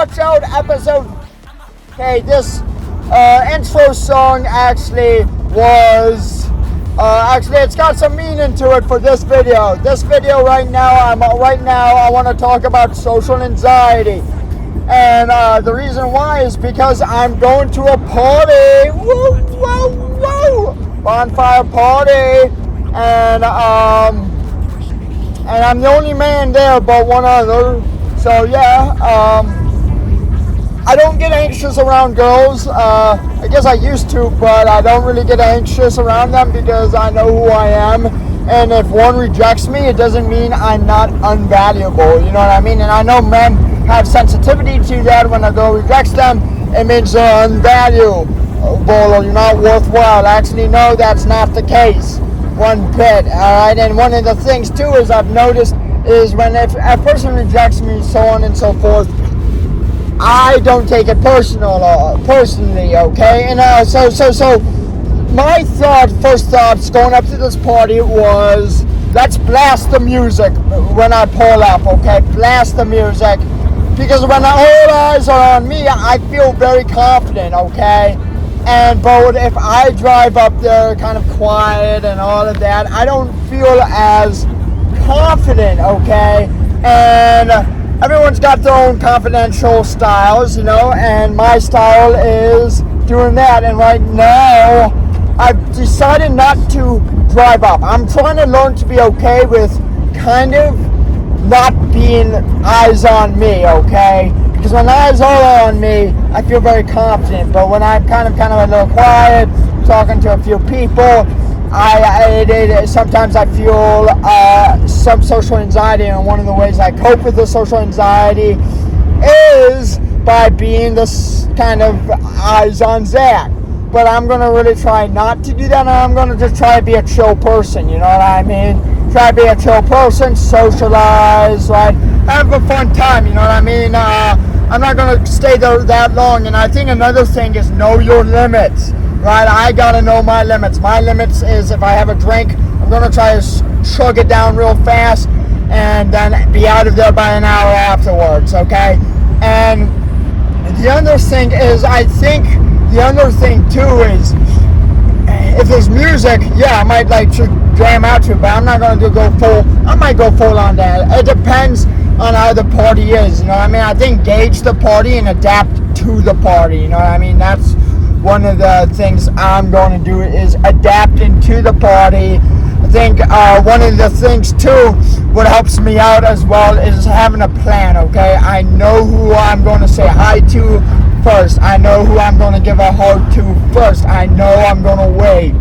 Watch Out episode. Okay, this intro song actually was, it's got some meaning to it for this video. This video right now, I want to talk about social anxiety. And the reason why is because I'm going to a party. Woo, woo, woo! Bonfire party. And I'm the only man there but one other. So yeah, I don't get anxious around girls. I guess I used to, but I don't really get anxious around them because I know who I am. And if one rejects me, it doesn't mean I'm not unvaluable. You know what I mean? And I know men have sensitivity to that. When a girl rejects them, it means they're unvaluable or you're not worthwhile. Actually, no, that's not the case one bit. Alright, and one of the things too is I've noticed is when if a person rejects me, so on and so forth, I don't take it personally, okay? And so my first thoughts going up to this party was, let's blast the music when I pull up, okay? Blast the music. Because when all eyes are on me, I feel very confident, okay? But if I drive up there kind of quiet and all of that, I don't feel as confident, okay? And everyone's got their own confidential styles, you know, and my style is doing that. And right now, I've decided not to drive up. I'm trying to learn to be okay with kind of not being eyes on me, okay? Because when eyes are on me, I feel very confident. But when I'm kind of a little quiet, talking to a few people, sometimes I feel some social anxiety. And one of the ways I cope with the social anxiety is by being this kind of eyes on Zach. But I'm going to really try not to do that, and I'm going to just try to be a chill person, you know what I mean? Try to be a chill person, socialize, right? Have a fun time, you know what I mean? I'm not going to stay there that long, and I think another thing is know your limits, right? I got to know my limits. My limits is if I have a drink, I'm going to try to chug it down real fast and then be out of there by an hour afterwards, okay? And the other thing is, the other thing too is, if there's music, yeah, I might like to jam out to it, but I'm not going to I might go full on that. It depends on how the party is, you know what I mean? I think gauge the party and adapt to the party, you know what I mean? That's one of the things I'm going to do is adapting to the party. I think one of the things too, what helps me out as well is having a plan, okay? I know who I'm going to say hi to first. I know who I'm going to give a hug to first. I know I'm going to wait.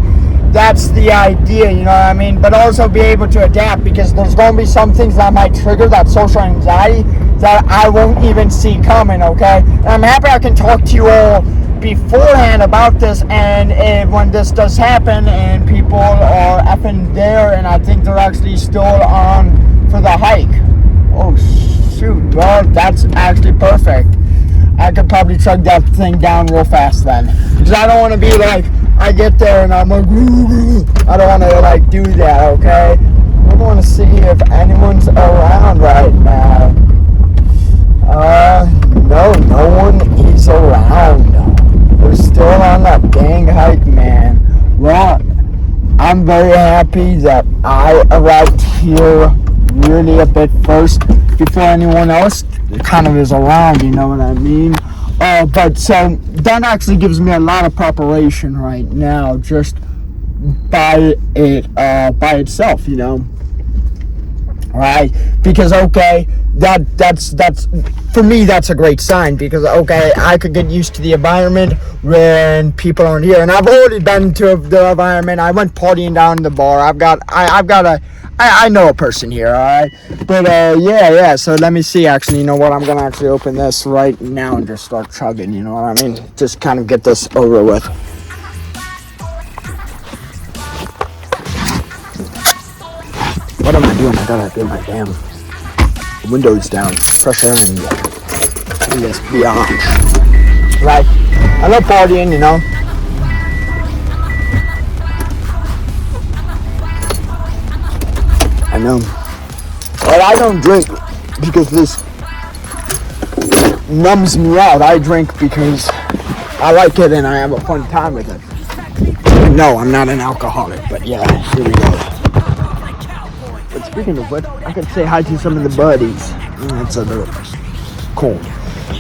That's the idea, you know what I mean? But also be able to adapt, because there's going to be some things that might trigger that social anxiety that I won't even see coming, okay? And I'm happy I can talk to you all beforehand about this, and when this does happen and people are effing there, and I think they're actually still on for the hike. Oh shoot, well, that's actually perfect. I could probably chug that thing down real fast then, because I don't want to be like, I get there and I'm like, I don't want to like do that, okay? I want to see if anyone's around right now. No one is around. We're still on that dang hike, man. Well, I'm very happy that I arrived here really a bit first before anyone else kind of is around, you know what I mean? But so that actually gives me a lot of preparation right now, just by itself, you know. Right? Because that's for me, that's a great sign, because I could get used to the environment when people aren't here, and I've already been to the environment. I went partying down the bar. I know a person here, alright? But yeah, so let me see, actually, you know what, I'm gonna actually open this right now and just start chugging, you know what I mean? Just kind of get this over with. What am I doing? I gotta get my damn windows down. Fresh air in this beyond. Right? I love partying, you know. I know. But I don't drink because this numbs me out. I drink because I like it and I have a fun time with it. No, I'm not an alcoholic, but yeah, here we go. But speaking of which, I could say hi to some of the buddies. That's a little cool.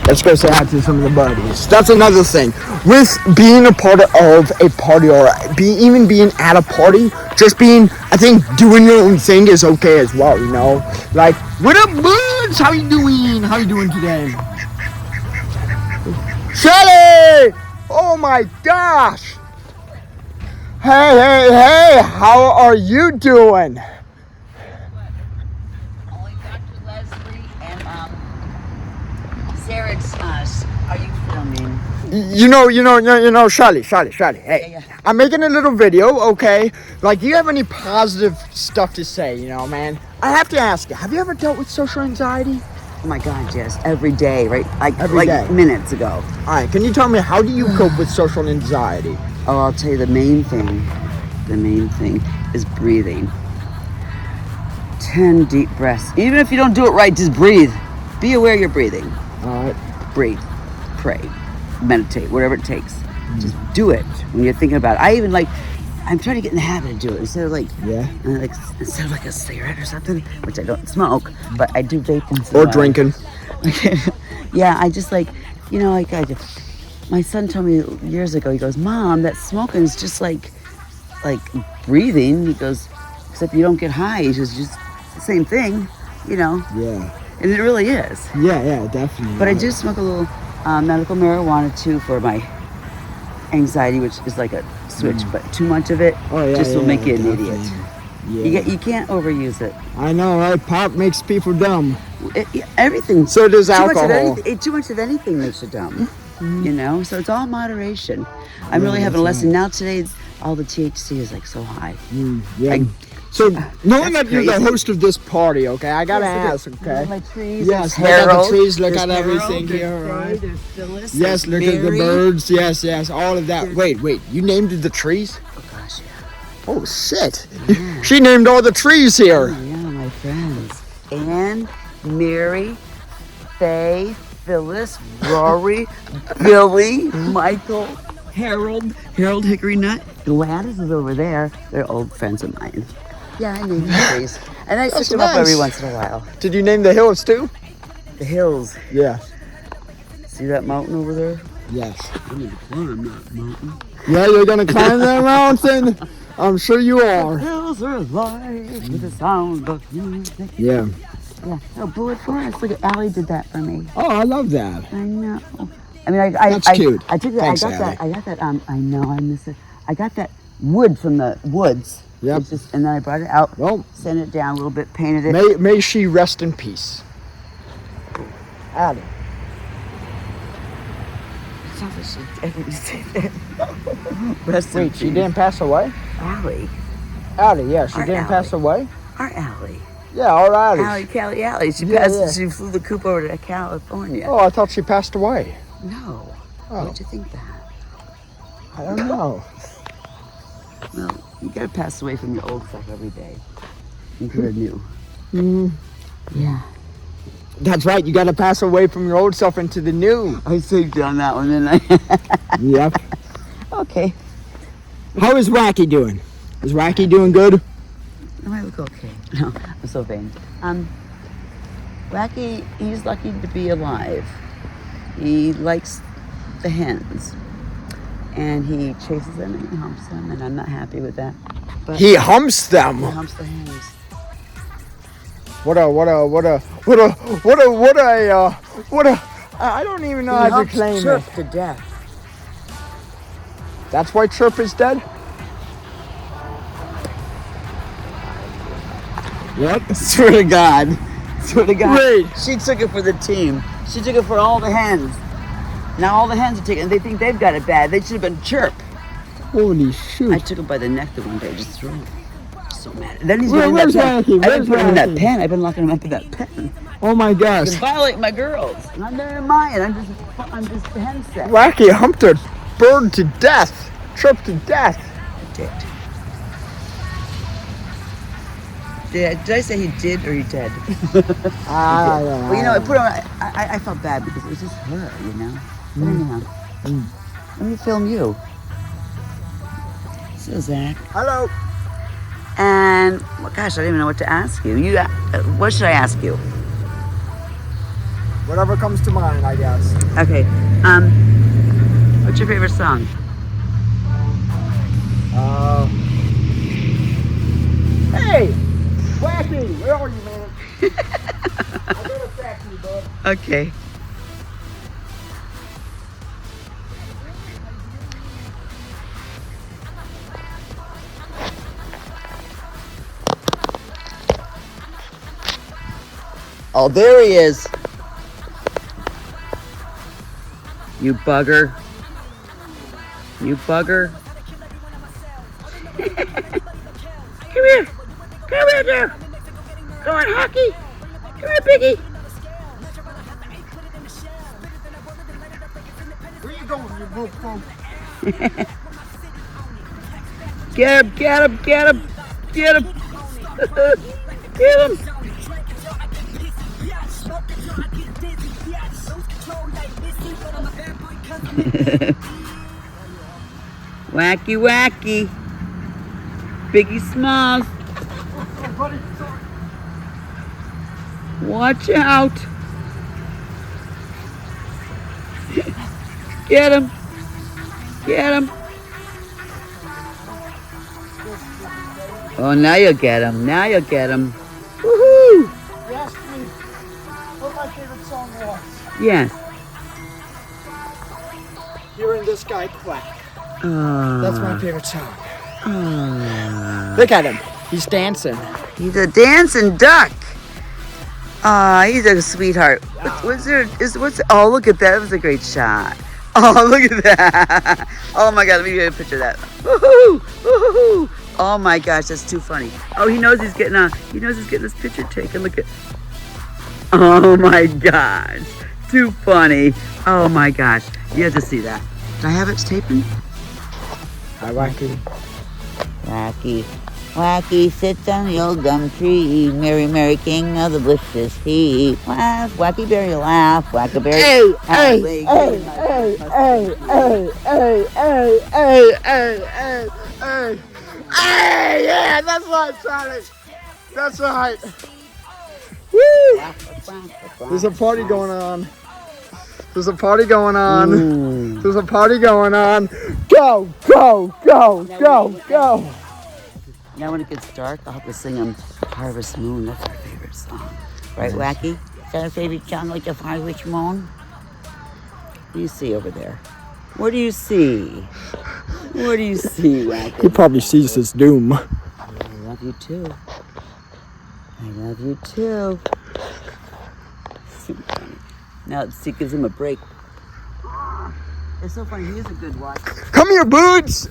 Let's go say hi to some of the buddies. That's another thing. With being a part of a party or even being at a party, just being, I think, doing your own thing is okay as well, you know? Like, what up, buds? How you doing? How you doing today? Shelly! Oh my gosh! Hey, how are you doing? Only Dr. Leslie and Sarah, are you filming? You know, Shelly, hey. Yeah. I'm making a little video, okay? Like, do you have any positive stuff to say, you know, man? I have to ask you, have you ever dealt with social anxiety? Oh my God, yes, every day, right? Every day. Minutes ago. All right, can you tell me, how do you cope with social anxiety? Oh, I'll tell you the main thing is breathing. 10 deep breaths. Even if you don't do it right, just breathe. Be aware you're breathing. All right. Breathe, pray, meditate, whatever it takes. Just do it when you're thinking about it. I'm trying to get in the habit of doing it instead of a cigarette or something, which I don't smoke, but I do vape once in a Or while. drinking. Yeah, I just my son told me years ago, he goes, Mom, that smoking is just like breathing. He goes, except you don't get high. He goes, just the same thing, you know. Yeah. And it really is. Yeah, definitely. But I do smoke a little medical marijuana too for my anxiety, which is like a switch, but too much of it will make you an idiot. Yeah. You can't overuse it. I know, right? Pop makes people dumb. Everything. So does alcohol. Too much of anything makes you dumb. You know, so it's all moderation. I'm really having a lesson now. Today, all the THC is like so high. Yeah. So knowing that you're the crazy. host of this party, okay, I gotta ask, okay? My trees. Yes, there's look at Harold, the trees, look there's at Harold, everything there's here, Faye, right? There's Phyllis. Yes, there's look at the Mary. birds. Yes, all of that. Wait, you named the trees? Oh gosh, yeah. Oh shit! She named all the trees here. Oh, yeah, my friends. Anne, Mary, Faye, Phyllis, Rory, Billy, Michael, Harold Hickory Nut. Gladys is over there. They're old friends of mine. Yeah, I named the trees. And I switch them up every once in a while. Did you name the hills too? The hills. Yeah. See that mountain over there? Yes. I'm gonna climb that mountain. Yeah, you're gonna climb that mountain. I'm sure you are. The hills are alive with the sound of music. Yeah. Yeah. Oh, Bullet Forest. Look at Allie did that for me. Oh, I love that. I know. I mean, That's cute. I took that. Thanks, I got Allie. that. I got that. I know. I miss it. I got that wood from the woods. Yep. It's just, and then I brought it out. Well, sent it down a little bit, painted it. may she rest in peace. Allie. Rest in Wait, she peace. didn't pass away? Allie. Allie, yeah, she Our didn't pass Allie. away? Our Allie. Yeah, all right. Allie. She Yeah, passed. yeah. She flew the coop over to California. Oh, I thought she passed away. No. Oh. Why'd you think that? I don't know. Well, you gotta pass away from your old stuff every day into the new. Mm, Yeah. that's right. You got to pass away from your old self into the new. I saved you on that one, didn't I? Yep. Okay. How is Wacky doing? Is Wacky doing good? It might look okay. No, I'm so vain. Wacky, he's lucky to be alive. He likes the hens. And he chases them and he humps them, and I'm not happy with that. But He humps them. he humps the hens. I don't even know He how to humps claim Chirp it. to death. That's why Chirp is dead? What? Swear to God. Swear to God. Wait. She took it for the team. She took it for all the hens. Now all the hens are taking it. They think they've got it bad. They should have been Chirp. Holy shoot. I took him by the neck the one day, just threw him. So mad. Then he's Where- in that where's pen. Wacky? I've been Where's putting him in that Wacky? pen. I've been locking him up in that pen. Oh my gosh. You violate my girls. And I'm there in mine. I'm just hen set. Wacky humped a bird to death. Chirp to death. I did. Did I say he did or he did? I don't know. Well, you know, I felt bad because it was just her, you know. But anyhow, let me film you. So Zach. Hello. And well, gosh, I don't even know what to ask you. What should I ask you? Whatever comes to mind, I guess. Okay. What's your favorite song? Hey, Wacky, where are you, man? I better track you, bud. Okay. Oh, there he is. You bugger. You bugger. Come here. Come here, there. Come on, Hockey. Come here, Piggy. Where you going, you mofo? Get him, get him, get him. Get him. Get him. Wacky, wacky. Biggie Smalls. Watch out. Get him. Get him. Oh, now you'll get him. Now you'll get him. Woohoo! You asked me what my favorite song was. Yes. Hearing this guy quack. Oh. That's my favorite song. Oh. Look at him. He's dancing. He's a dancing duck. He's a sweetheart. What's there? Oh, look at that. That was a great shot. Oh, look at that. Oh my God, let me get a picture of that. Woohoo! Woohoo! Oh my gosh, that's too funny. Oh, he knows he's getting this picture taken. Look at. Oh my gosh. Too funny. Oh my gosh. You have to see that. Do I have it taping? Hi, Wacky. Wacky. Wacky sits on the old gum tree. Merry, merry king of the bushes he. Laugh, Wacky Berry, laugh. Wacky Berry. Hey, hey, hey, hey, hey, hey, hey, hey, hey, hey, hey. Hey, yeah, that's right, Charlie. That's right. Woo! There's a party going on. There's a party going on. There's a party going on. Go, go, go, go, go. Now when it gets dark, I'll have to sing him Harvest Moon. That's our favorite song. Right, Wacky? Is that a favorite song like the Harvest Moon? What do you see over there? What do you see? What do you see, Wacky? He probably sees his doom. I love you too. I love you too. So funny. Now it gives him a break. It's so funny. He is a good watcher. Come here, Boots.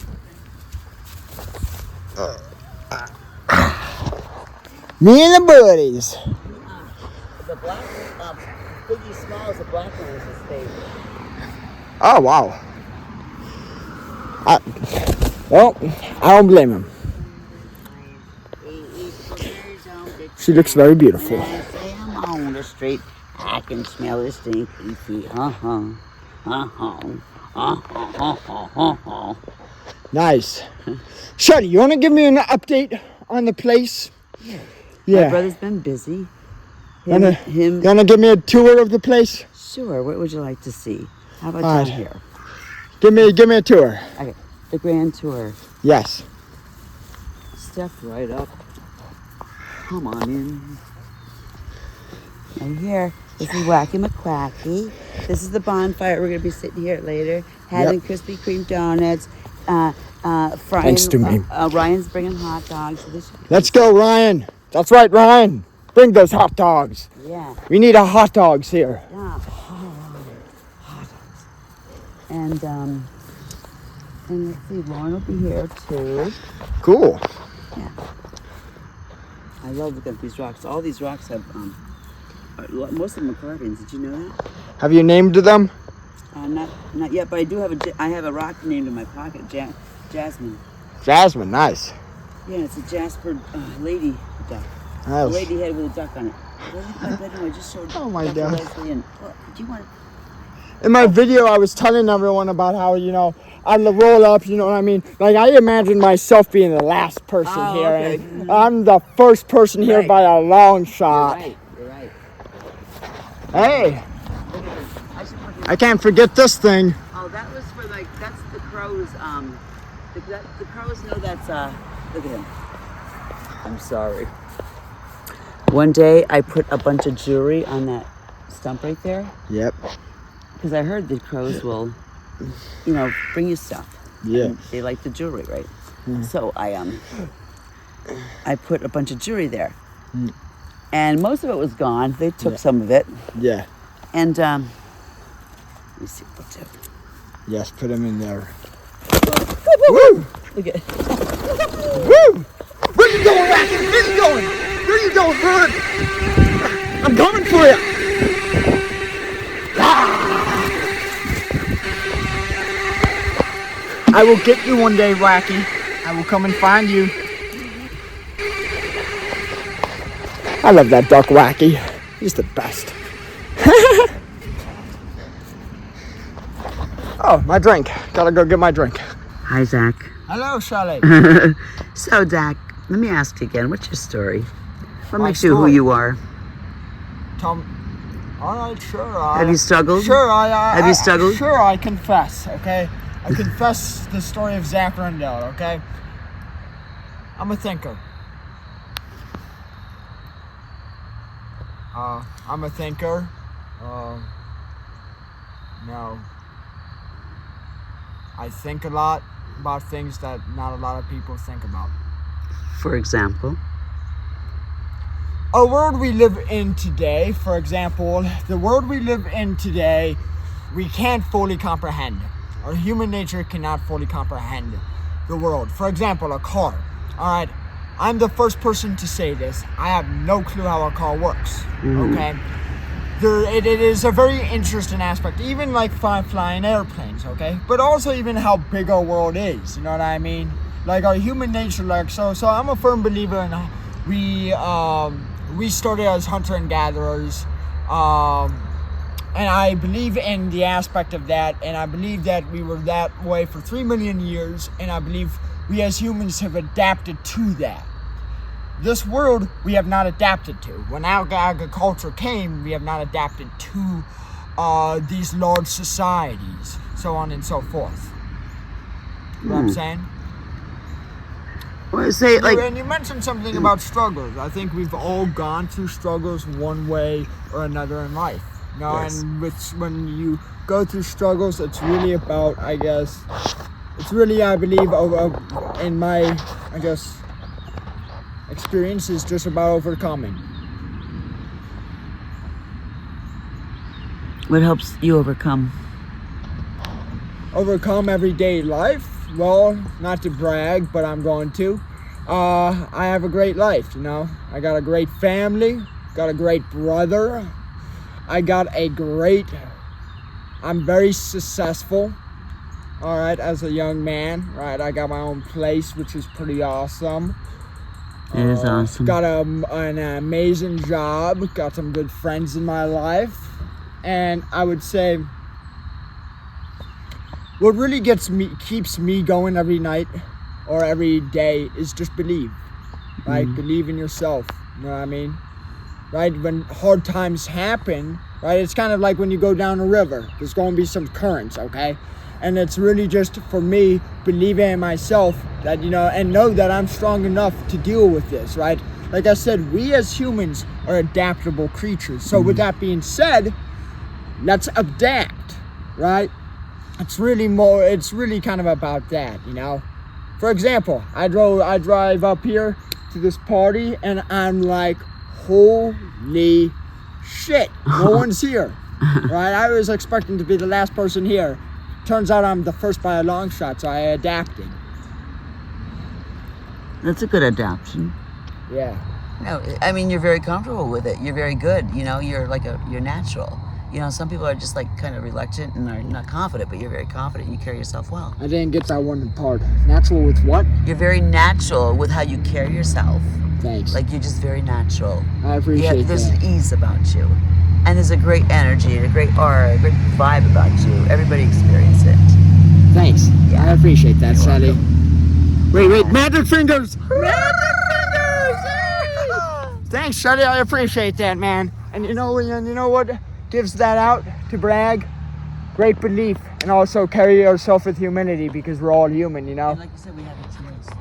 Me and the buddies. The black Biggie Smalls, the black one is his favorite. Oh, wow. I don't blame him. She looks very beautiful. I'm on the street. I can smell the stinky feet. Nice. Shuddy, you want to give me an update on the place? My brother's been busy. You want to give me a tour of the place? Sure. What would you like to see? How about down here? Give me a tour. Okay. The grand tour. Yes. Step right up. Come on in. Right here. This is Wacky McQuacky. This is the bonfire. We're going to be sitting here later, having Krispy Kreme donuts. Thanks to me. Ryan's bringing hot dogs. Let's go, Ryan. That's right, Ryan. Bring those hot dogs. Yeah. We need hot dogs here. Yeah. Hot dogs. And let's see, Lauren will be here too. Cool. Yeah. I love looking at these rocks. All these rocks have, most of them are carvings. Did you know that? Have you named them? Not yet, but I do have I have a rock named in my pocket, Jasmine. Jasmine, nice. Yeah, it's a Jasper lady duck. A lady head with a duck on it. My bedroom, I just showed Oh my Dr. God. Leslie and well, do you want In my video, I was telling everyone about how, on the roll up, you know what I mean? Like, I imagine myself being the last person Oh, here. okay. And I'm the first person here Right. by a long You're shot. right. You're right. Hey, Look at this. I should put this. I can't forget this thing. Oh, that was for like that's the crows. The crows know that's Look at him. I'm sorry. One day I put a bunch of jewelry on that stump right there Yep. because I heard the crows will, bring you stuff. Yeah. And they like the jewelry, right? So I put a bunch of jewelry there, and most of it was gone. They took some of it, Yeah. and let me see what's it. Yes, put them in there. Woo! Look at. Woo! Where you going, Racket? Where you going? Where you going, bud? I'm coming for you. I will get you one day, Wacky. I will come and find you. I love that duck, Wacky. He's the best. Oh, my drink. Gotta go get my drink. Hi, Zach. Hello, Charlotte. So, Zach, let me ask you again. What's your story? What My makes you who story? you are? Tom. All right, sure. Have you struggled? Sure, Have you struggled? Sure, I confess, okay? I confess the story of Zach Rendell, okay? I'm a thinker. I'm a thinker. No. I think a lot about things that not a lot of people think about. For example? A world we live in today, for example, the world we live in today, we can't fully comprehend. Our human nature cannot fully comprehend the world. For example, a car. All right, I'm the first person to say this. I have no clue how a car works. Okay, it is a very interesting aspect, even like flying airplanes. Okay, but also even how big our world is. You know what I mean? Like our human nature. Like so I'm a firm believer in we started as hunter and gatherers. And I believe in the aspect of that, and I believe that we were that way for 3 million years, and I believe we as humans have adapted to that. This world we have not adapted to. When agriculture came, we have not adapted to these large societies, so on and so forth. You know what I'm saying? Well, say like. And you mentioned something about struggles. I think we've all gone through struggles one way or another in life. Yes. And when you go through struggles, it's really about, I guess, it's really, I believe, in my, I guess, experience, is just about overcoming. What helps you overcome? Overcome everyday life? Well, not to brag, but I'm going to. I have a great life, I got a great family, got a great brother. I'm very successful, all right, as a young man, right? I got my own place, which is pretty awesome. It is awesome. Got an amazing job, got some good friends in my life, and I would say what really keeps me going every night or every day is just believe, right? Believe in yourself, you know what I mean? Right, when hard times happen, right, it's kind of like when you go down a river. There's going to be some currents, okay? And it's really just, for me, believing in myself that, and know that I'm strong enough to deal with this, right? Like I said, we as humans are adaptable creatures. So with that being said, let's adapt, right? It's really kind of about that, For example, I drive up here to this party, and I'm like, holy shit, no one's here, right? I was expecting to be the last person here. Turns out I'm the first by a long shot, so I adapted. That's a good adaptation. Yeah. No, I mean, you're very comfortable with it. You're very good. You're natural. You know, some people are just like kind of reluctant and are not confident, but you're very confident. You carry yourself well. I didn't get that one part. Natural with what? You're very natural with how you carry yourself. Thanks. Like you're just very natural. I appreciate There's that. an ease about you. And there's a great energy and a great aura, a great vibe about you. Everybody experience it. Thanks. Yeah. I appreciate that, You're Sally. welcome. Wait, magic fingers! Magic fingers! Hey! Thanks, Sally. I appreciate that, man. And you know what gives that out to brag? Great belief, and also carry yourself with humility because we're all human, you know. And like you said, we have a choice.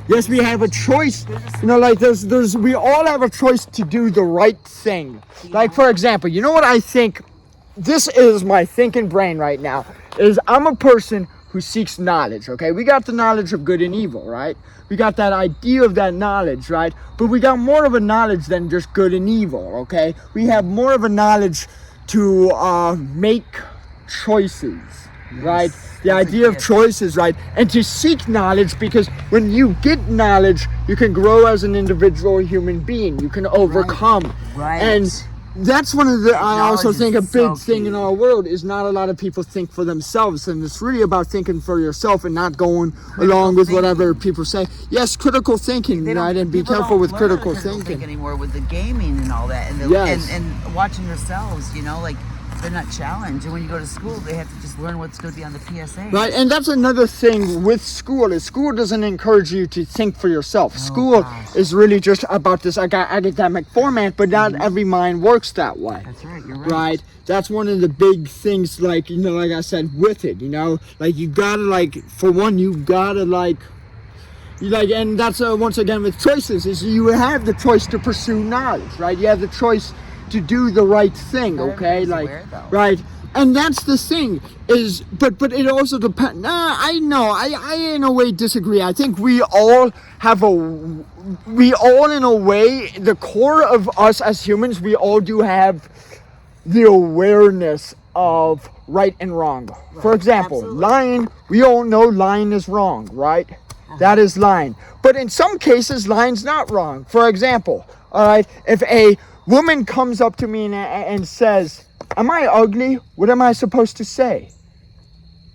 Yes, we have a choice. You know, like we all have a choice to do the right thing. Like for example, you know what I think? This is my thinking brain right now. Is I'm a person who seeks knowledge. Okay, we got the knowledge of good and evil, right? We got that idea of that knowledge, right? But we got more of a knowledge than just good and evil. Okay, we have more of a knowledge to make choices. Right? The idea of choices, right? And to seek knowledge, because when you get knowledge, you can grow as an individual human being. You can overcome. Right. And that's one of the, I also Knowledge think a is big so thing key. in our world is not a lot of people think for themselves. And it's really about thinking for yourself and not going along with thinking. whatever people say. Yes, critical thinking, They don't- right? And be people careful don't with learn how to critical think thinking. anymore with the gaming and all that, and Yes. and watching themselves. You know, like they're not challenged. And when you go to school, they have to just learn what's going to be on the PSA. Right, and that's another thing with school is school doesn't encourage you to think for yourself. School gosh. is really just about this academic format, but not every mind works that way. That's right. You're right. Right, that's one of the big things. Like like I said, with it, like you gotta for one, you gotta and that's once again with choices is you have the choice to pursue knowledge, right? You have the choice to do the right thing, okay? Everybody's aware, though. Right. And that's the thing is, but it also depends. I know, I in a way disagree. I think we all in a way, the core of us as humans, we all do have the awareness of right and wrong. For example, absolutely. lying, we all know lying is wrong, right? That is lying. But in some cases, lying's not wrong. For example, all right, if a woman comes up to me and says, "Am I ugly?" What am I supposed to say?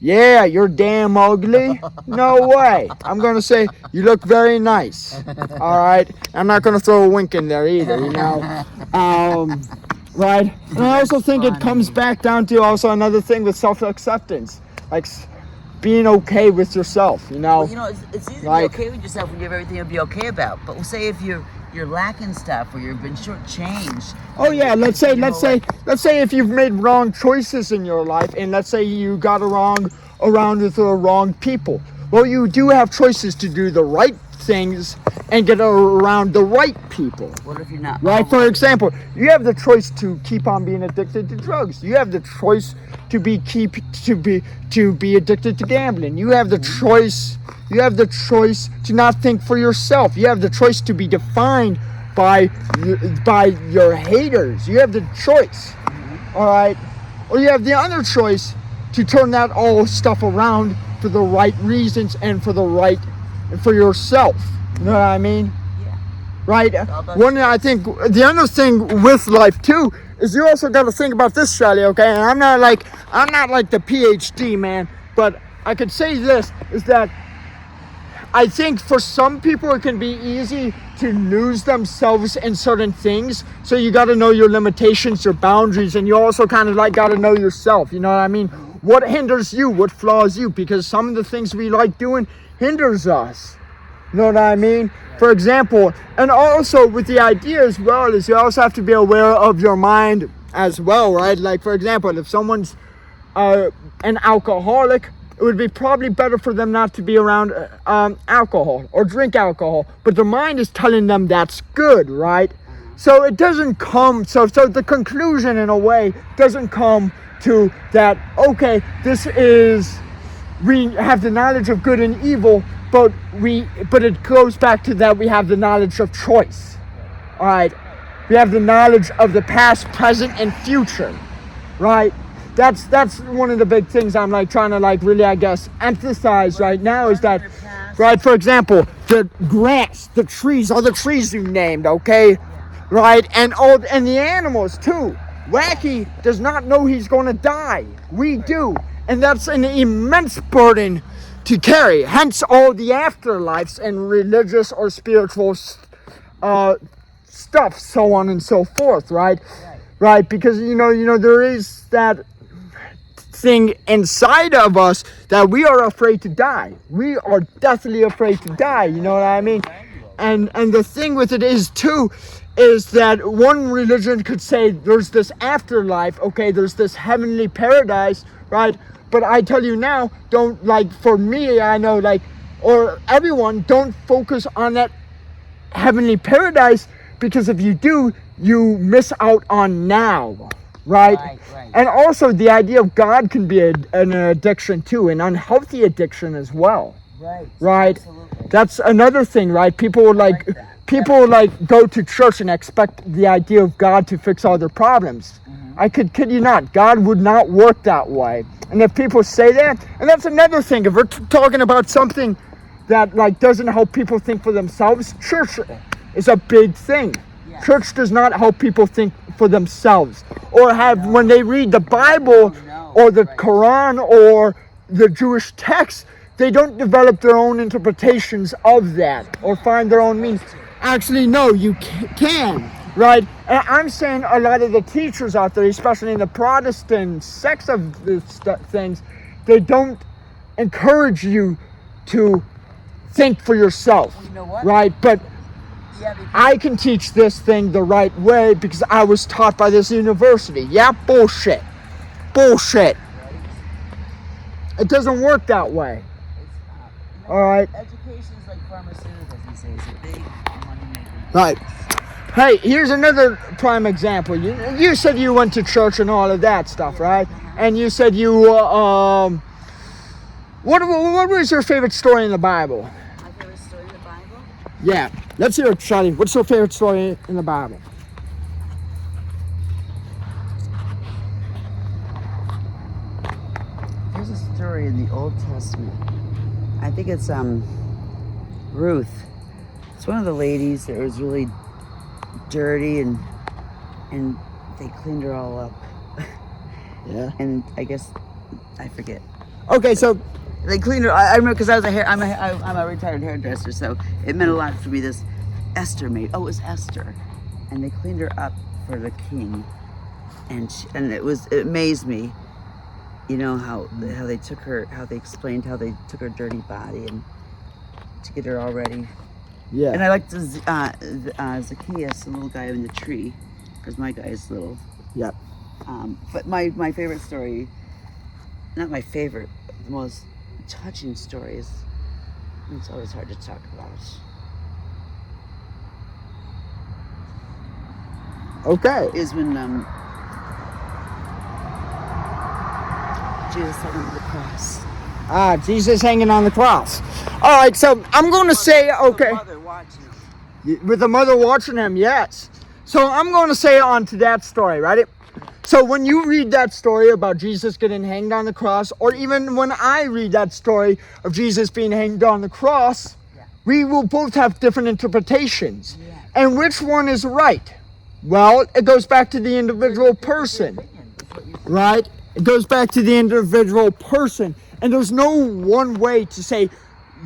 "Yeah, you're damn ugly." No way. I'm going to say, "You look very nice." All right. I'm not going to throw a wink in there either, Right. And I also think it comes back down to also another thing with self-acceptance. Like being okay with yourself, Well, it's easy to Like- be okay with yourself when you have everything to be okay about. But we'll say if you're lacking stuff or you've been shortchanged. Oh yeah, let's say if you've made wrong choices in your life, and let's say you got around with the wrong people. Well, you do have choices to do the right things and get around the right people. What if you're not? Right? For example, you have the choice to keep on being addicted to drugs. You have the choice to be addicted to gambling. You have the choice. You have the choice to not think for yourself. You have the choice to be defined by your haters. You have the choice. All right? Or you have the other choice to turn that all stuff around for the right reasons and for yourself. You know what I mean? Yeah. Right? about I think the other thing with life too is you also got to think about this, Shelly, okay? And I'm not like the PhD man, but I could say this is that I think for some people it can be easy to lose themselves in certain things. So you got to know your limitations, your boundaries, and you also kind of got to know yourself. You know what I mean? What hinders you? What flaws you? Because some of the things we like doing hinders us. You know what I mean? For example, and also with the idea as well is you also have to be aware of your mind as well, right? Like for example, if someone's an alcoholic, it would be probably better for them not to be around alcohol or drink alcohol, but the mind is telling them that's good, right? So it doesn't come, so the conclusion in a way doesn't come to that, okay, we have the knowledge of good and evil, but it goes back to that we have the knowledge of choice. All right, we have the knowledge of the past, present, and future, right? That's one of the big things I'm trying to really, I guess, emphasize right now is that, right? For example, the grass, the trees, all the trees you named, okay, right? And the animals too. Wacky does not know he's going to die. We do. And that's an immense burden to carry. Hence all the afterlives and religious or spiritual stuff, so on and so forth, right? Right, because you know there is that thing inside of us that we are afraid to die. We are deathly afraid to die, you know what I mean? And the thing with it is too, is that one religion could say there's this afterlife, okay, there's this heavenly paradise, right? But I tell you now, don't, like, for me, I know, like, or everyone, don't focus on that heavenly paradise, because if you do, you miss out on now, right? And also the idea of God can be an addiction too, an unhealthy addiction as well. Right? Absolutely. That's another thing, right? People go to church and expect the idea of God to fix all their problems. I could kid you not, God would not work that way. And if people say that, and that's another thing, if we're talking about something that like doesn't help people think for themselves, church is a big thing. Yes. Church does not help people think for themselves, or have when they read the Bible or the Quran or the Jewish text, they don't develop their own interpretations of that or find their own meaning. Actually, no, you can, right? And I'm saying a lot of the teachers out there, especially in the Protestant sects of the things, they don't encourage you to think for yourself, well, you know what? Right? But I can teach this thing the right way because I was taught by this university. Yeah, bullshit. Bullshit. It doesn't work that way. All right. Education is like pharmaceuticals, he says. A big money maker. Right. Hey, here's another prime example. You said you went to church and all of that stuff, right? And you said you what was your favorite story in the Bible? My favorite story in the Bible? Yeah. Let's hear it, Shadi. What's your favorite story in the Bible? There's a story in the Old Testament. I think it's Ruth. It's one of the ladies that was really dirty and they cleaned her all up. Yeah. And I guess I forget. Okay, so they cleaned her. I remember because I'm a retired hairdresser, so it meant a lot for me. This Esther maid. Oh, it was Esther, and they cleaned her up for the king, and it amazed me. You know how they took her, how they explained how they took her dirty body and to get her all ready. Yeah. And I liked Zacchaeus, the little guy in the tree, because my guy is little. Yep. But my favorite story, not my favorite, the most touching story is, it's always hard to talk about. Okay. Is when Jesus hung on the cross. Jesus hanging on the cross. All right, so I'm going to say, okay. With the mother watching him. With the mother watching him, yes. So I'm going to say on to that story, right? So when you read that story about Jesus getting hanged on the cross, or even when I read that story of Jesus being hanged on the cross, we will both have different interpretations. Yeah. And which one is right? Well, it goes back to the individual person, right? It goes back to the individual person. And there's no one way to say,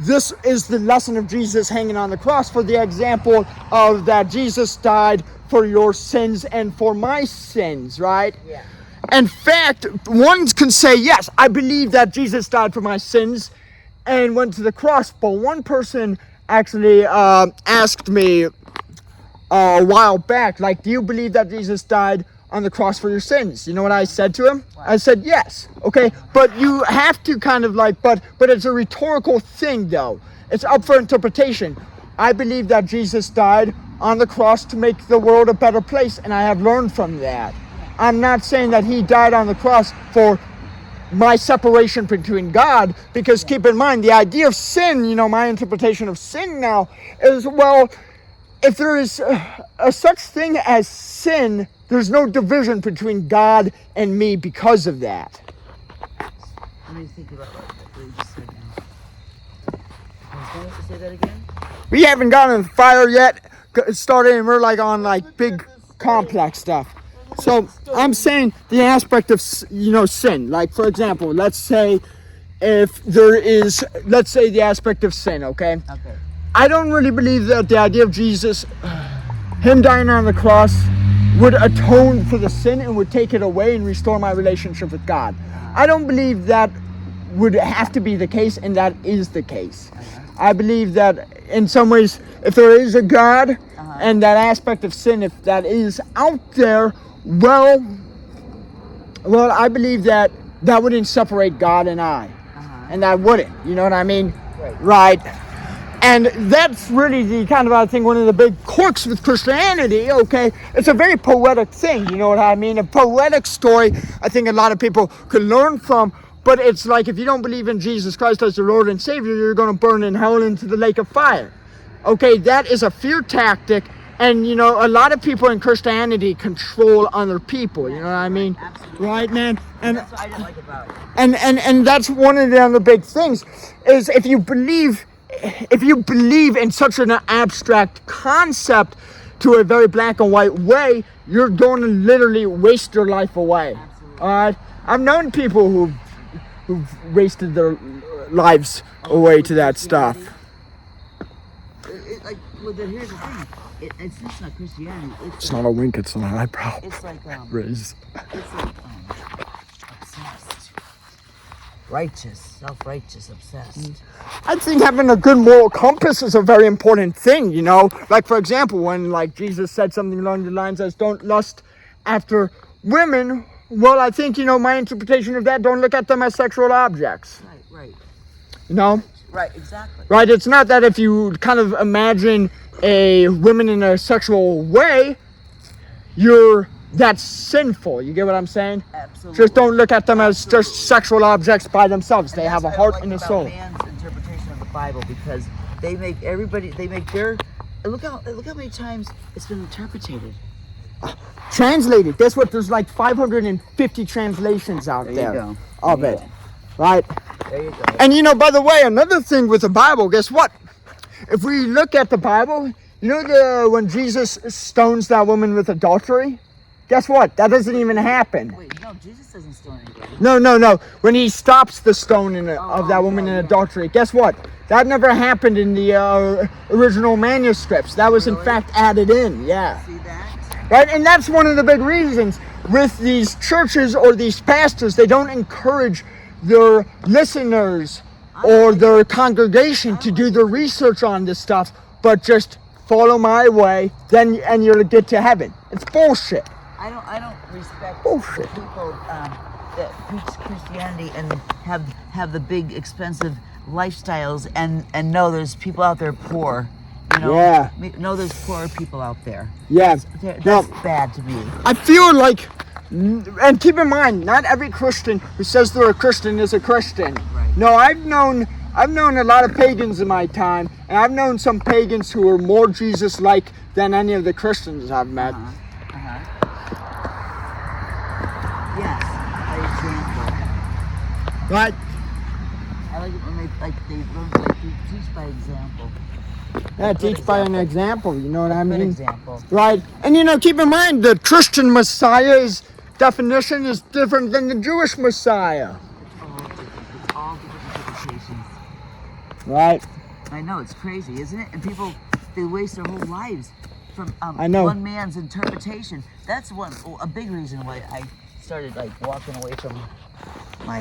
this is the lesson of Jesus hanging on the cross, for the example of that Jesus died for your sins and for my sins, right? Yeah. In fact, one can say, yes, I believe that Jesus died for my sins and went to the cross. But one person actually asked me a while back, like, do you believe that Jesus died on the cross for your sins? You know what I said to him? I said, yes. Okay, but you have to kind of like, but it's a rhetorical thing though. It's up for interpretation. I believe that Jesus died on the cross to make the world a better place, and I have learned from that. I'm not saying that he died on the cross for my separation between God, because keep in mind, the idea of sin, you know, my interpretation of sin now is, well, if there is a such thing as sin, there's no division between God and me because of that. Let me think about what you just said now. Say that again? We haven't gotten fire yet started, and we're like on like big complex stuff. So I'm saying the aspect of, sin. Like, for example, let's say the aspect of sin, okay? Okay. I don't really believe that the idea of Jesus, him dying on the cross, would atone for the sin and would take it away and restore my relationship with God. I don't believe that would have to be the case, and that is the case. I believe that in some ways, if there is a God, and that aspect of sin, if that is out there, well, I believe that wouldn't separate God and I. And that wouldn't, you know what I mean? Right. And that's really the kind of, I think, one of the big quirks with Christianity, okay? It's a very poetic thing, you know what I mean? A poetic story I think a lot of people could learn from, but it's like if you don't believe in Jesus Christ as the Lord and Savior, you're going to burn in hell into the lake of fire. Okay, that is a fear tactic, and, a lot of people in Christianity control other people, you know what I mean? Absolutely. Right, man? And that's what I didn't like about it. And that's one of the other big things, is if you believe in such an abstract concept to a very black and white way, you're going to literally waste your life away. Absolutely. All right? I've known people who've wasted their lives away to that stuff. Here's the thing. It's just not Christianity. It's not a wink, it's an eyebrow. It's like Riz. It's like obsessed, righteous, self-righteous, obsessed. I think having a good moral compass is a very important thing, Like, for example, when, Jesus said something along the lines as, don't lust after women, well, I think, my interpretation of that, don't look at them as sexual objects. Right. Right, exactly. Right, it's not that if you kind of imagine a woman in a sexual way, that's sinful. You get what I'm saying? Absolutely. Just don't look at them as just sexual objects by themselves. They have a heart and a soul. Man's interpretation of the Bible, because they make their look how many times it's been interpreted. Translated. Guess what? There's like 550 translations out there of it. Right? There you go. And by the way, another thing with the Bible, guess what? If we look at the Bible, when Jesus stones that woman with adultery, guess what? That doesn't even happen. Wait, no, Jesus doesn't stone anybody. No. When he stops the stoning of that woman in adultery, guess what? That never happened in the original manuscripts. That was in fact added in, yeah. See that? Right, and that's one of the big reasons with these churches or these pastors, they don't encourage their listeners or their congregation to do the research on this stuff, but just follow my way, and you'll get to heaven. It's bullshit. I don't respect Bullshit. people that preach Christianity and have the big expensive lifestyles and know there's people out there poor. Yeah. Know there's poor people out there. Yeah. That's bad to me. I feel like, and keep in mind, not every Christian who says they're a Christian is a Christian. Right. No, I've known a lot of pagans in my time, and I've known some pagans who are more Jesus-like than any of the Christians I've met. Yes, by example. Right? I like it when they teach by example. Yeah, teach by an example, you know what I mean? Good example. Right. And keep in mind, the Christian Messiah's definition is different than the Jewish Messiah. It's all different interpretations. Right. I know, it's crazy, isn't it? And people, they waste their whole lives from I know. one man's interpretation. That's a big reason why I started walking away from my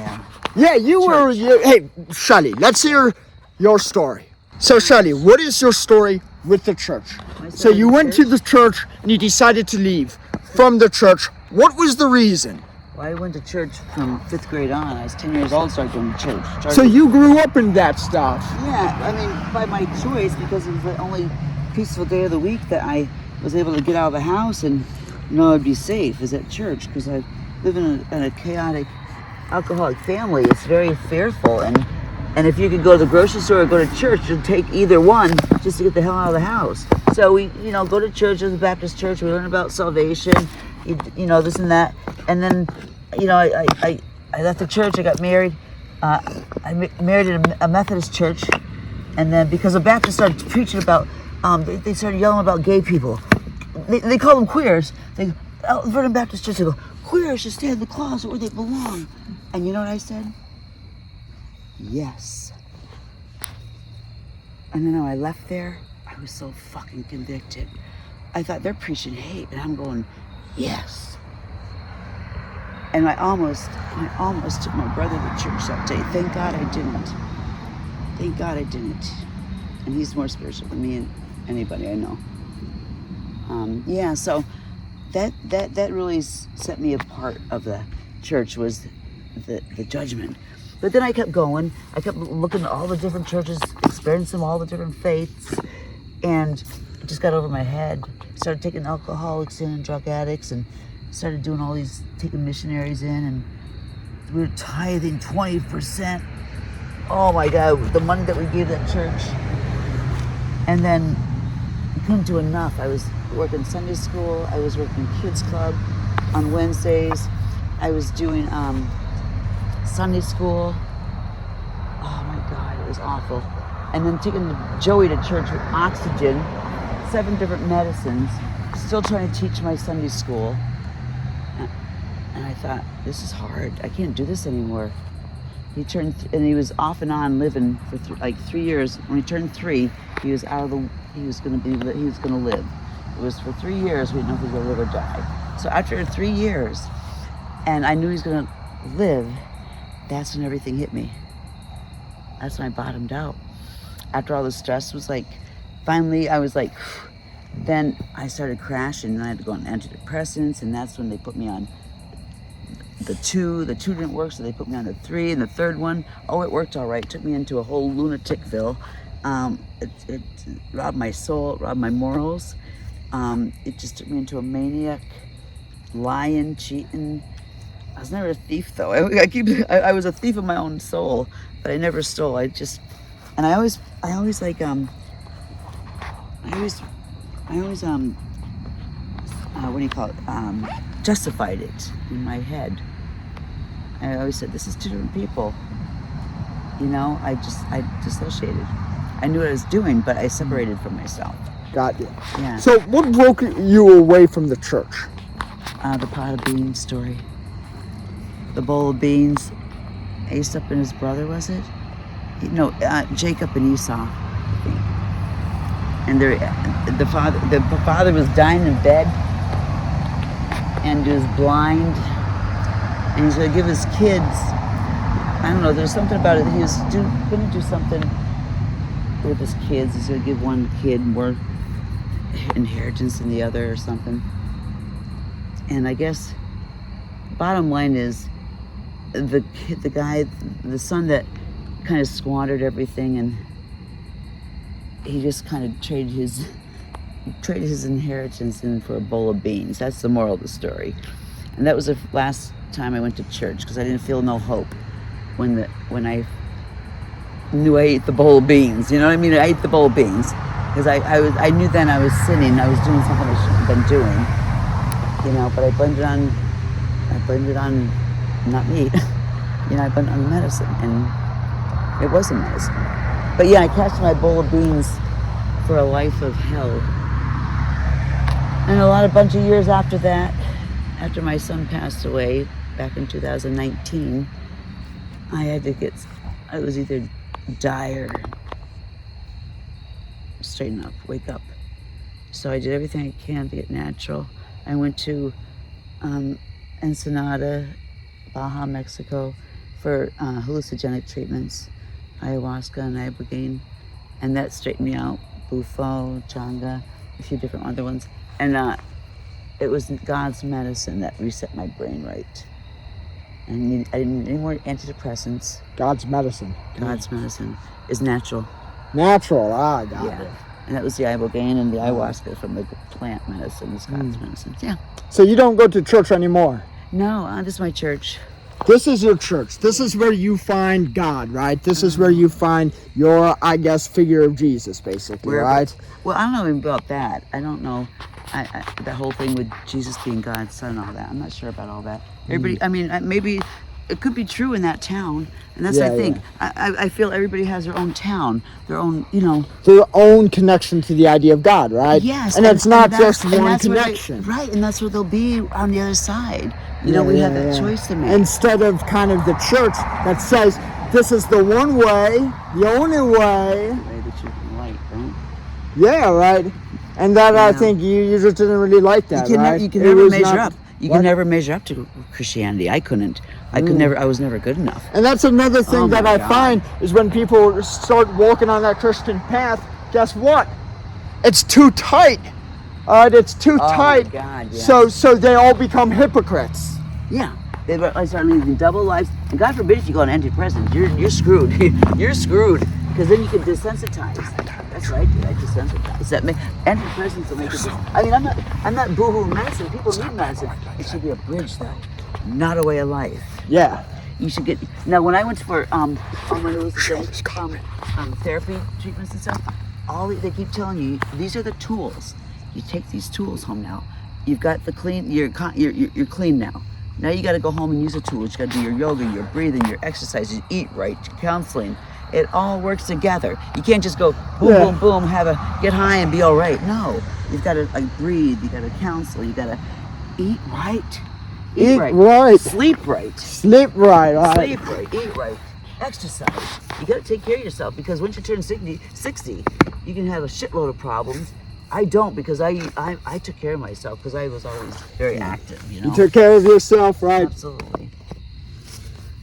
Yeah, hey, Shelly, let's hear your story. So, Shelly, what is your story with the church? So you went to the church and you decided to leave from the church. What was the reason? Well, I went to church from 5th grade on. I was 10 years old, started going to church. So you grew up in that stuff? Yeah, I mean, by my choice, because it was the only peaceful day of the week that I was able to get out of the house and I'd be safe, is at church, because I live in a chaotic alcoholic family. It's very fearful, and if you could go to the grocery store or go to church, you'd take either one just to get the hell out of the house. So we, go to church, there's a Baptist church, we learn about salvation, this and that. And then, I left the church, I got married. I married in a Methodist church. And then because the Baptists started preaching about, they started yelling about gay people. They call them queers. Vernon Baptist Church, they go, queers should stay in the closet where they belong. And you know what I said? Yes. And then when I left there, I was so fucking convicted. I thought they're preaching hate, and I'm going, yes. And I almost took my brother to church that day. Thank God I didn't. Thank God I didn't. And he's more spiritual than me and anybody I know. So that really set me apart of the church, was the judgment. But then I kept going. I kept looking at all the different churches, experiencing all the different faiths, and it just got over my head. Started taking alcoholics in and drug addicts, and started doing all these, taking missionaries in, and we were tithing 20%. Oh my God, the money that we gave that church. And then I couldn't do enough. I was working Sunday school. I was working kids club on Wednesdays. I was doing Sunday school. Oh my God, it was awful. And then taking Joey to church with oxygen, 7 different medicines, still trying to teach my Sunday school. And I thought, this is hard. I can't do this anymore. He turned, and he was off and on living for 3 years. When he turned 3, he was he was going to live. It was for 3 years, we didn't know if he was going to live or die. So after 3 years, and I knew he was going to live, that's when everything hit me. That's when I bottomed out. After all the stress was finally I was then I started crashing, and I had to go on antidepressants, and that's when they put me on the 2 didn't work, so they put me on the 3, and the third one, it worked all right. It took me into a whole lunaticville. It robbed my soul, it robbed my morals. It just took me into a maniac, lying, cheating. I was never a thief, though. I was a thief of my own soul, but I never stole. I always justified it in my head. I always said, this is 2 different people. I dissociated. I knew what I was doing, but I separated from myself. Got you. Yeah. So what broke you away from the church? The pot of beans story. The bowl of beans. Aesop and his brother, was it? Jacob and Esau, I think. And the father was dying in bed, and he was blind, and he's going to give his kids, I don't know, there's something about it, he was going to do something with his kids. He's going to give one kid more inheritance than the other or something. And I guess bottom line is the son that kind of squandered everything, and he just kind of traded his inheritance in for a bowl of beans. That's the moral of the story. And that was the last time I went to church, because I didn't feel no hope when I knew I ate the bowl of beans. You know what I mean? I ate the bowl of beans because I knew then I was sinning. I was doing something I shouldn't have been doing. But I blamed it on not me. I blamed it on the medicine, and it wasn't medicine. But yeah, I cashed my bowl of beans for a life of hell. And a bunch of years after that, after my son passed away back in 2019, I was either die or straighten up, wake up. So I did everything I can to get natural. I went to Ensenada, Baja, Mexico for hallucinogenic treatments, ayahuasca and ibogaine, and that straightened me out. Bufo, changa, a few different other ones. And it was God's medicine that reset my brain right. And I didn't need any more antidepressants. God's medicine. God's medicine is natural. Natural, got it. And that was the ibogaine and the ayahuasca from the plant medicine. It's God's medicine. Yeah. So you don't go to church anymore? No, this is my church. This is your church. This is where you find God, right? This is where you find your, I guess, figure of Jesus, basically, right? Well, I don't know about that. I don't know. The whole thing with Jesus being God's son and all that. I'm not sure about all that. Everybody, I mean, maybe it could be true in that town, and that's Yeah, what I think. I feel everybody has their own town, their own, you know. Their own connection to the idea of God, right? Yes, and it's not that's- just and one that's where connection. right, and that's where they'll be on the other side. You know, we have that choice to make. Instead of kind of the church that says this is the one way, the only way. Way that you can light, right? Yeah, right. And that I think you just didn't really like that, right? You can It never was measure not- up. You what? can never measure up to Christianity. I couldn't. I could never. I was never good enough. And that's another thing Oh that my I God. find is when people start walking on that Christian path, guess what? It's too tight. It's too Oh my tight. God, yeah. So they all become hypocrites. Yeah. They start leading double lives, and God forbid if you go on antidepressants, you're screwed. You're screwed because then you can desensitize. That's right, dude. I desensitize. That antidepressants will make it. I mean, I'm not boohoo medicine. People need medicine. It should be a bridge, though, not a way of life. Yeah. You should get now. When I went for one of those therapy treatments and stuff, they keep telling you these are the tools. You take these tools home now. You've got the clean. You're clean now. Now you got to go home and use the tools. You got to do your yoga, your breathing, your exercises, eat right, counseling. It all works together. You can't just go boom, boom, boom, get high and be all right. No, you've got to breathe. You got to counsel. You got to eat right. Eat right. Sleep right. Sleep right. Sleep right. Eat right. Exercise. You got to take care of yourself because once you turn 60, you can have a shitload of problems. I don't because I took care of myself because I was always very active. You know. You took care of yourself, right? Absolutely.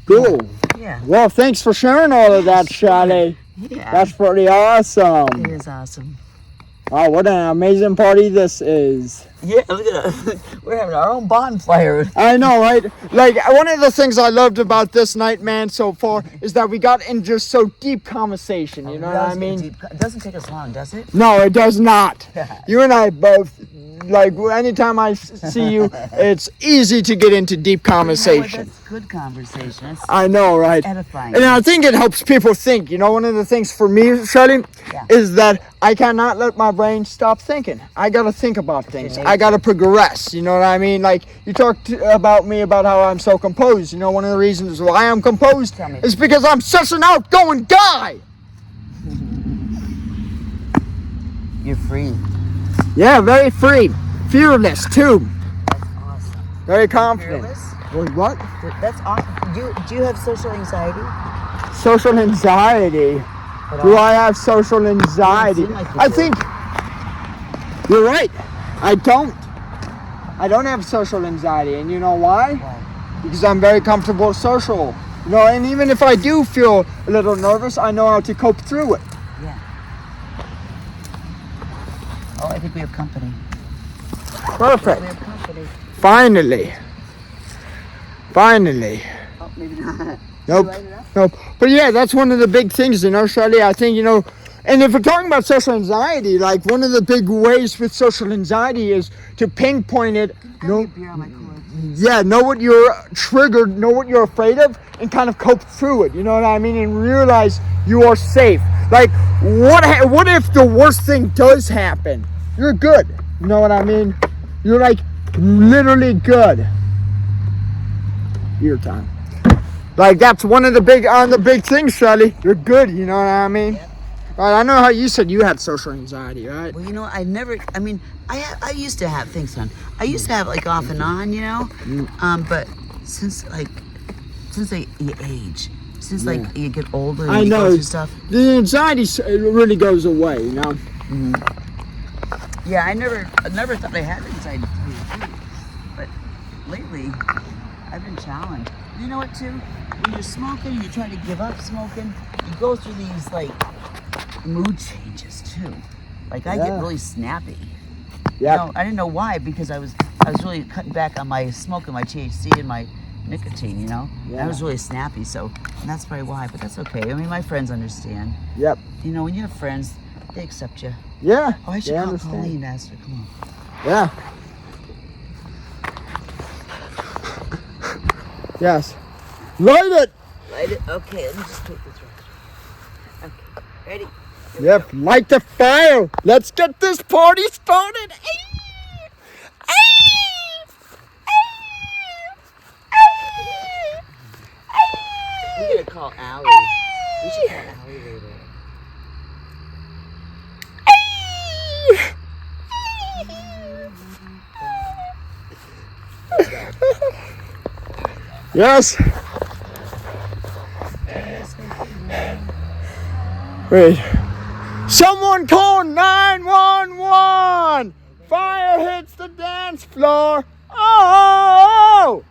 Cool. Yeah. Well, thanks for sharing all of that, Shally. Yeah. That's pretty awesome. It is awesome. Wow, what an amazing party this is. Yeah, look at that. We're having our own bonfire. I know, right? Like, one of the things I loved about this night, man, so far, is that we got into so deep conversation, you know what I mean? It doesn't take us long, does it? No, it does not. You and I both, like, anytime I see you, it's easy to get into deep conversation. That's good conversation. That's I know, right? edifying. And I think it helps people think. You know, one of the things for me, Shirley, is that I cannot let my brain stop thinking. I got to think about things. I got to progress. You know what I mean? Like, you talked about me about how I'm so composed. You know, one of the reasons why I'm composed is because I'm such an outgoing guy. You're free. Yeah, very free. Fearless, too. That's awesome. Very confident. Fearless? Wait, what? That's awesome. Do you have social anxiety? Social anxiety. Do I have social anxiety? seem like you I do. think you're right. I don't. I don't have social anxiety, and you know why? Because I'm very comfortable social. You know, and even if I do feel a little nervous, I know how to cope through it. Yeah. Oh, I think we have company. Perfect. We have company. Finally. Oh, maybe not. Nope. Light it up? Nope. But yeah, that's one of the big things, you know, Shirley. I think, you know, and if we're talking about social anxiety, like one of the big ways with social anxiety is to pinpoint it. Got a beer on my cooler. Yeah, know what you're triggered, know what you're afraid of, and kind of cope through it. You know what I mean? And realize you are safe. Like, what if the worst thing does happen? You're good. You know what I mean? You're like literally good. Your time. Like, that's one of the big things, Shirley. You're good. You know what I mean? Yep. Right, I know how you said you had social anxiety, right? Well, you know, I used to have things on. I used to have like off and on, you know, but since you age, like you get older, and I you know. go through stuff. The anxiety really goes away, you know? Yeah, I never thought I had anxiety, to tell you the truth. But lately, I've been challenged. You know what, too? When you're smoking, you're trying to give up smoking. You go through these like mood changes too. Like I get really snappy. Yeah. You know, I didn't know why because I was really cutting back on my smoking, my THC and my nicotine. You know, I was really snappy. So and that's probably why. But that's okay. I mean, my friends understand. Yep. You know, when you have friends, they accept you. Yeah. Oh, I should they call understand. Colleen, ask her. Come on. Yeah. Yes. Light it! Light it. Okay, let me just take this right. Okay, ready? Yep, light the fire. Let's get this party started. We gotta call Allie. We should call Allie later. Yes. Wait. Someone call 911. Fire hits the dance floor. Oh!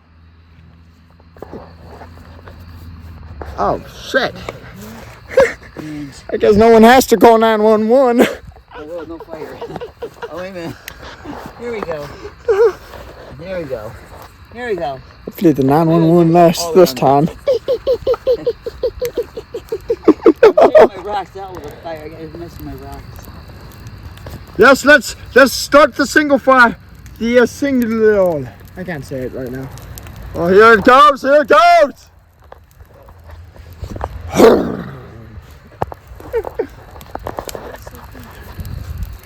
Oh, shit. I guess no one has to call 911. Oh, well, no fire. Oh, wait a minute. Here we go. There we go. Here we go. Hopefully the 911 lasts this time. I'm taking my rocks out with a fire. I gotta mess with my rocks. Yes, let's start the single fire. The single. I can't say it right now. Oh, here it goes. Here it goes.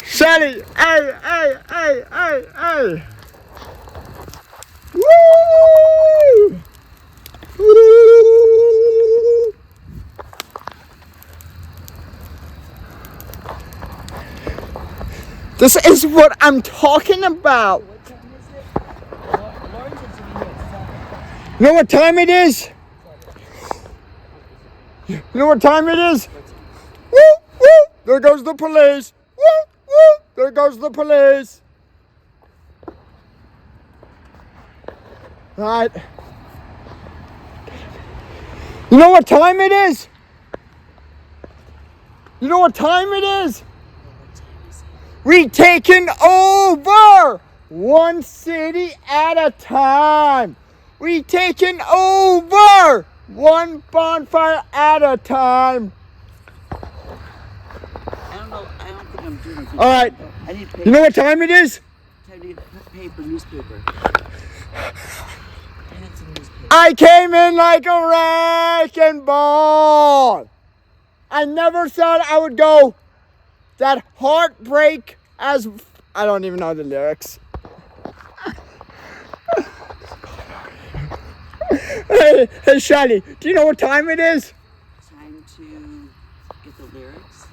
Shelly, hey, hey, hey, hey, hey. Woo! Woo! This is what I'm talking about. What time is it? Lauren said to be here at 7. You know what time it is? You know what time it is? Woo, woo, there goes the police. Woo, woo, there goes the police. Right. You know what time it is? You know what time it is? We taking over one city at a time. We taking over one bonfire at a time. I don't know. I don't think I'm doing it. All right. I need paper. You know what time it is? I need paper, newspaper. I need some newspaper. I came in like a wrecking ball. I never thought I would go that heartbreak as... I don't even know the lyrics. Hey, Shelley, do you know what time it is? Time to get the lyrics.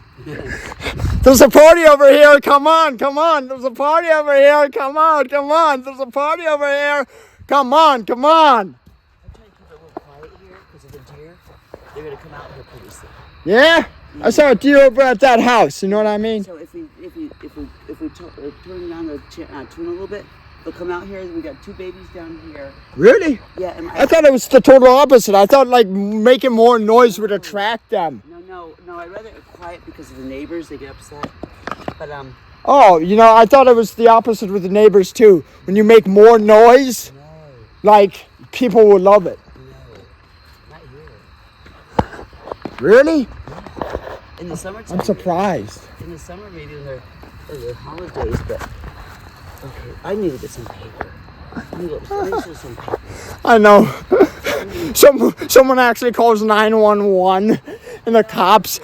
There's a party over here. Come on, come on. There's a party over here. Come on, come on. There's a party over here. Come on, come on. I'm trying to keep it a little quiet here because of the deer. They're gonna come out here pretty soon. Yeah? I saw a deer over at that house. You know what I mean? So if we turn down the tune a little bit, they'll come out here. We got 2 babies down here. Really? Yeah. And I thought it was the total opposite. I thought like making more noise would attract them. No. I'd rather it quiet because of the neighbors. They get upset. But Oh, you know, I thought it was the opposite with the neighbors too. When you make more noise, no, like people will love it. not here. Really? In the summertime. I'm surprised. In the summer, maybe in the holidays, but okay. I need to get some paper. I need to get some paper. I know. Someone actually calls 911 and the cops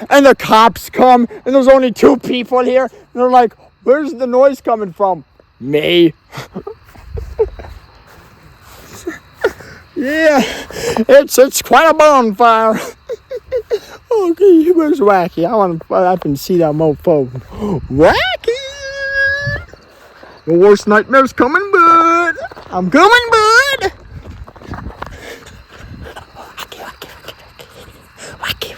come and there's only 2 people here and they're like, where's the noise coming from? Me. Yeah, it's quite a bonfire. Okay, where's Wacky? I want to up and see that mofo. Wacky! The worst nightmare's coming, bud. I'm coming, bud. Wacky.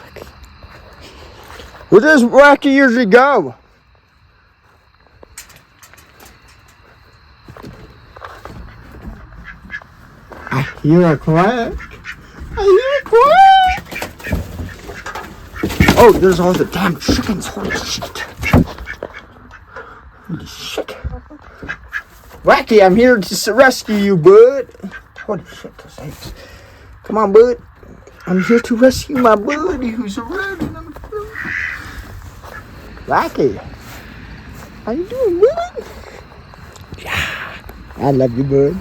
Where does Wacky usually go? I hear a quack. Oh, there's all the damn chickens. Holy shit. Holy shit. Wacky, I'm here to rescue you, bud. Holy shit. Come on, bud. I'm here to rescue my bud who's running on the floor. Wacky. How you doing, bud? Yeah. I love you, bud.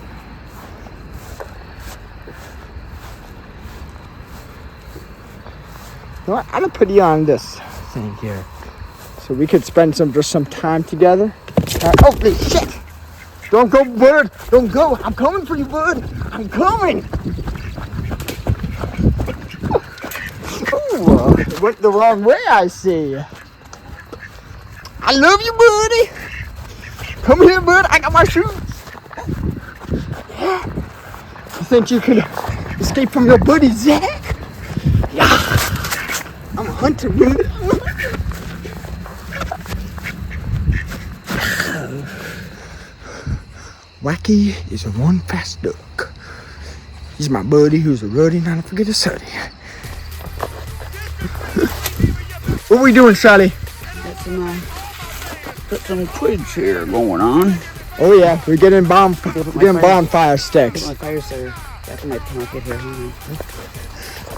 You know what? I'm gonna put you on this thing here, so we could spend some time together. Holy shit! Don't go, bud! Don't go! I'm coming for you, bud! I'm coming! It went the wrong way, I see. I love you, buddy. Come here, bud. I got my shoes. Yeah. You think you can escape from your buddy, Zach? Yeah. I'm a hunter, bud. Wacky is a one fast duck. He's my buddy who's a ruddy, not to forget a suddy. What are we doing, Sally? Got some twigs here going on. Oh yeah, we're getting bonfire sticks. Put my fire starter back in my pocket here.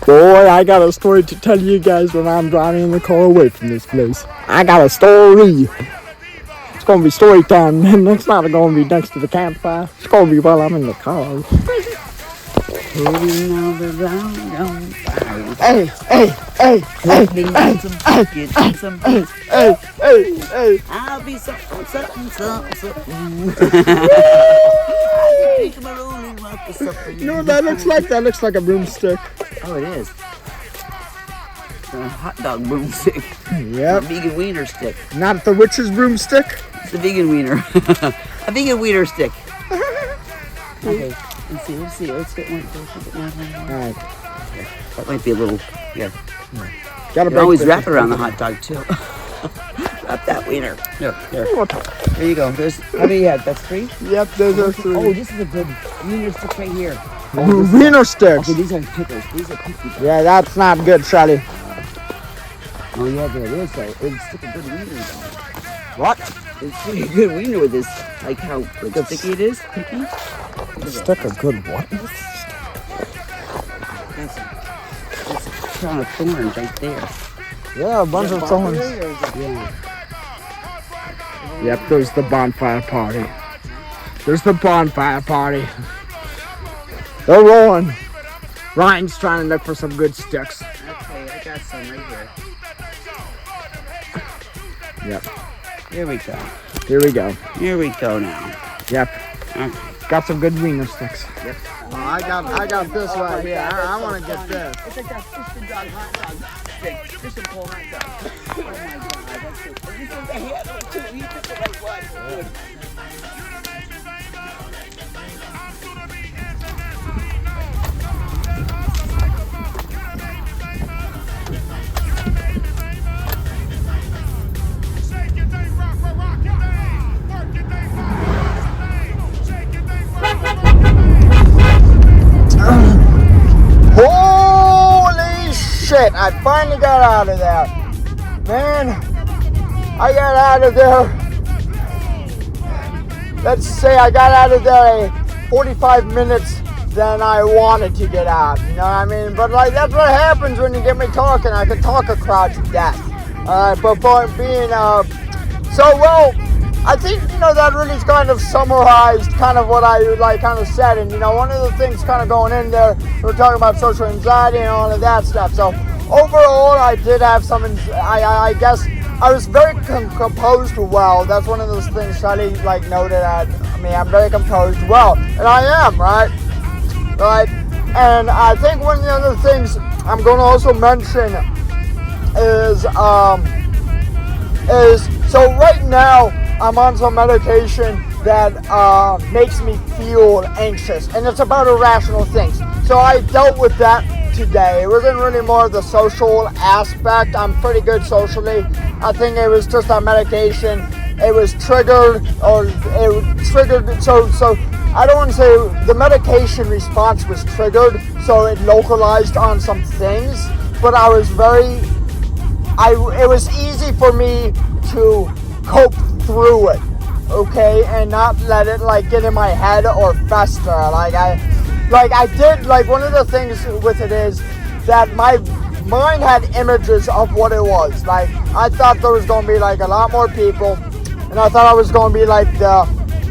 Boy, I got a story to tell you guys when I'm driving the car away from this place. I got a story. It's gonna be story time, and it's not gonna be next to the campfire. It's gonna be while I'm in the car. Hey, I'll be something. You know what that looks like? That looks like a broomstick. Oh, it is. A hot dog broomstick. Yep. A vegan wiener stick. Not the witch's broomstick. It's a vegan wiener. A vegan wiener stick. Okay. Let's see. Let's get one. Alright. That might be a little. Yeah. Gotta You always wrap it around the hot dog too. Wrap that wiener. Here. There you go. There's. How many you had? That's 3. Yep, those are 3. Oh, this is a good wiener stick right here. Wiener sticks. Okay, these are pickles. These are pickles. Yeah, that's not good, Shelly. Oh yeah, there it is. So it's stick a good wiener though. What? It's pretty good wiener with this. Like how like sticky it is. Picky. Stick a good what? That's a crown of thorns right there. Yeah, a bunch of thorns. Yeah. Yep, there's the bonfire party. They're rolling. Ryan's trying to look for some good sticks. Okay, I got some right here. Yep. Here we go. Here we go now. Yep. Okay. Got some good wiener sticks. Yep. Oh, I got this right here. I want to get this. It's like that fish and dog hot dog thing. Fish and pole hot dog. Oh my god, that's it. This is the handle too. You picked the right one. Good. Holy shit, I finally got out of there. Man, I got out of there. Let's say I got out of there 45 minutes than I wanted to get out. You know what I mean? But like that's what happens when you get me talking. I can talk a crowd to death. But for being I think, that really kind of summarized kind of what I kind of said. And, one of the things kind of going in there, we're talking about social anxiety and all of that stuff. So overall, I did have some, I guess, I was very composed well. That's one of those things Shelly noted at me. I'm very composed well. And I am, right? Right? And I think one of the other things I'm going to also mention is so right now I'm on some medication that makes me feel anxious, and it's about irrational things. So I dealt with that today. It wasn't really more of the social aspect. I'm pretty good socially. I think it was just that medication. It was triggered, so I don't want to say the medication response was triggered, so it localized on some things, but I was it was easy for me to cope through it, okay, and not let it get in my head or fester. I did one of the things with it is that my mind had images of what it was. I thought there was going to be a lot more people, and I thought I was going to be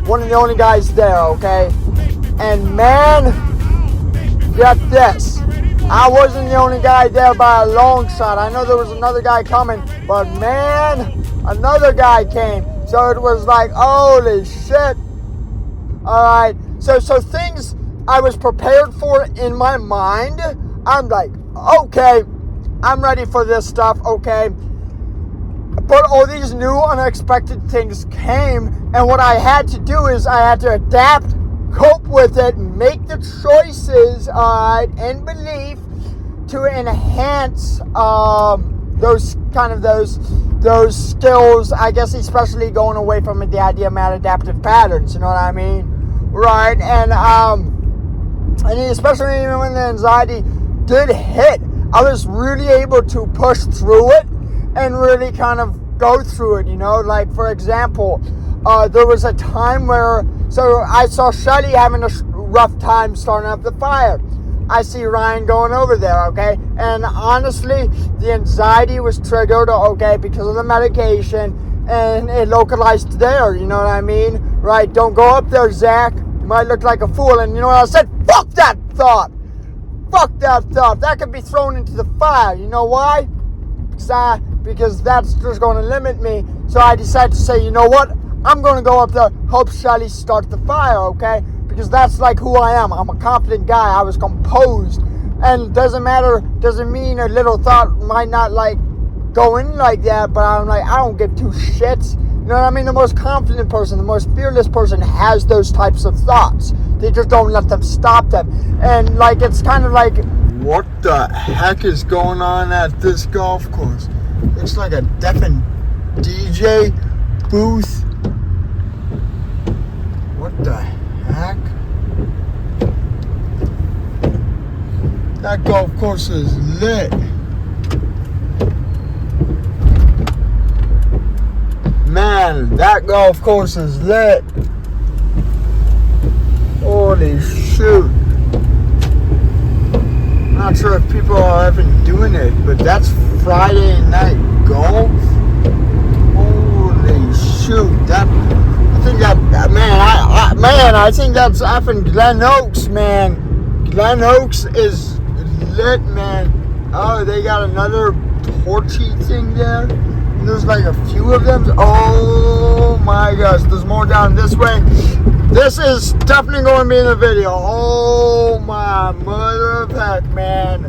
one of the only guys there, okay? And man, get this. I wasn't the only guy there by a long shot. I know there was another guy coming, but man, another guy came. So it was holy shit. Alright, so things I was prepared for in my mind, I'm okay, I'm ready for this stuff, okay? But all these new unexpected things came, and what I had to do is I had to adapt, cope with it, make the choices, in belief to enhance those skills, I guess, especially going away from the idea of maladaptive patterns, you know what I mean? Right? And especially even when the anxiety did hit, I was really able to push through it and really kind of go through it, you know? Like, for example, there was a time where, so I saw Shelly having a rough time starting up the fire. I see Ryan going over there, okay? And honestly, the anxiety was triggered, okay, because of the medication, and it localized there, you know what I mean? Right? Don't go up there, Zach. You might look like a fool. And you know what I said? Fuck that thought! Fuck that thought. That could be thrown into the fire. You know why? Because that's just going to limit me. So I decided to say, you know what? I'm going to go up there, help Shelly start the fire, okay? Because that's like who I am. I'm a confident guy. I was composed. And doesn't mean a little thought might not like go in like that, but I'm like, I don't give two shits. You know what I mean? The most confident person, the most fearless person has those types of thoughts. They just don't let them stop them. And like, it's kind of like, what the heck is going on at this golf course? Looks like a deafened DJ booth. What the heck? That golf course is lit. Man, that golf course is lit. Holy shoot. I'm not sure if people are even doing it, but that's Friday night golf. Holy shoot. I think that's effing Glen Oaks, man. Glen Oaks is lit, man. Oh, they got another torchy thing there. And there's like a few of them. Oh my gosh, there's more down this way. This is definitely going to be in the video. Oh my mother of heck, man.